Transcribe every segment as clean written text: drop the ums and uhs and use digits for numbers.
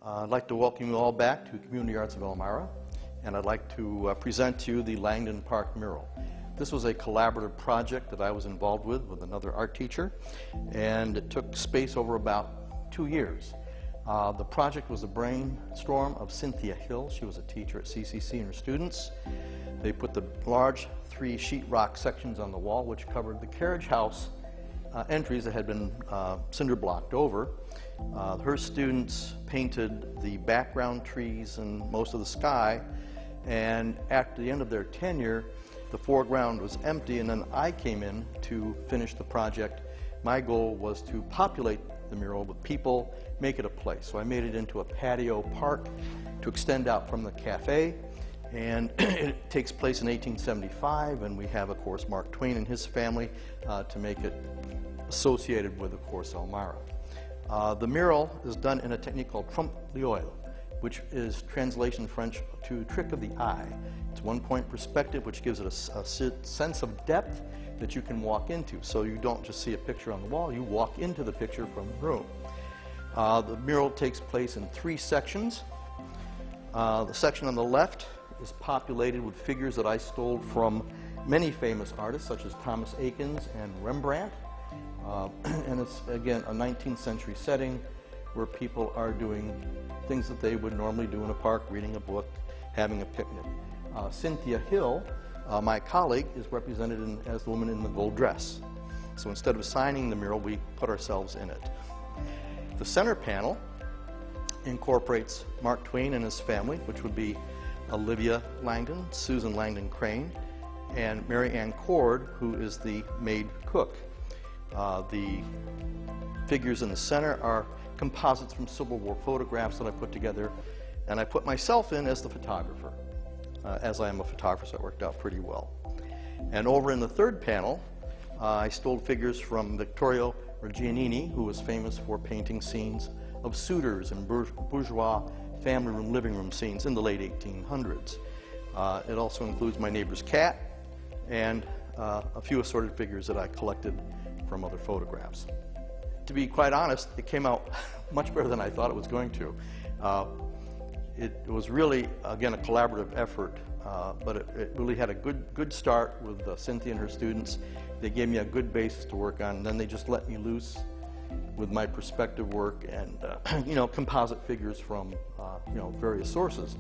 I'd like to welcome you all back to Community Arts of Elmira, and I'd like to present to you the Langdon Park mural. This was a collaborative project that I was involved with another art teacher, and it took space over about 2 years. The project was a brainstorm of Cynthia Hill. She was a teacher at CCC and her students. They put the large 3 sheetrock sections on the wall which covered the carriage house entries that had been cinder blocked over. Her students painted the background trees and most of the sky, and at the end of their tenure the foreground was empty, and then I came in to finish the project. My goal was to populate the mural with people, make it a place. So I made it into a patio park to extend out from the cafe, and it takes place in 1875, and we have, of course, Mark Twain and his family to make it associated with, of course, Elmira. The mural is done in a technique called trompe l'oeil, which is translation French to trick of the eye. It's one-point perspective, which gives it a sense of depth that you can walk into. So you don't just see a picture on the wall, you walk into the picture from the room. The mural takes place in 3 sections. The section on the left is populated with figures that I stole from many famous artists, such as Thomas Eakins and Rembrandt. And it's, again, a 19th century setting where people are doing things that they would normally do in a park, reading a book, having a picnic. Cynthia Hill, my colleague, is represented as the woman in the gold dress. So instead of signing the mural, we put ourselves in it. The center panel incorporates Mark Twain and his family, which would be Olivia Langdon, Susan Langdon Crane, and Mary Ann Cord, who is the maid cook. The figures in the center are composites from Civil War photographs that I put together, and I put myself in as the photographer. As I am a photographer, so it worked out pretty well. And over in the third panel, I stole figures from Vittorio Reggianini, who was famous for painting scenes of suitors and bourgeois family room, living room scenes in the late 1800s. It also includes my neighbor's cat and a few assorted figures that I collected from other photographs. To be quite honest, it came out much better than I thought it was going to. It was really, again, a collaborative effort, but it really had a good start with Cynthia and her students. They gave me a good basis to work on, and then they just let me loose with my perspective work and composite figures from various sources.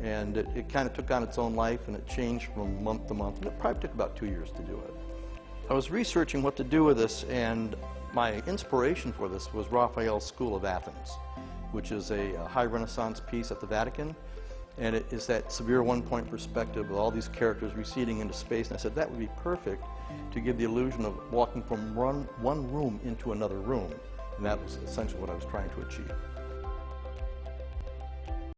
And it kind of took on its own life, and it changed from month to month, and it probably took about 2 years to do it. I was researching what to do with this, and my inspiration for this was Raphael's School of Athens, which is a high Renaissance piece at the Vatican, and it is that severe one-point perspective with all these characters receding into space, and I said that would be perfect to give the illusion of walking from one room into another room, and that was essentially what I was trying to achieve.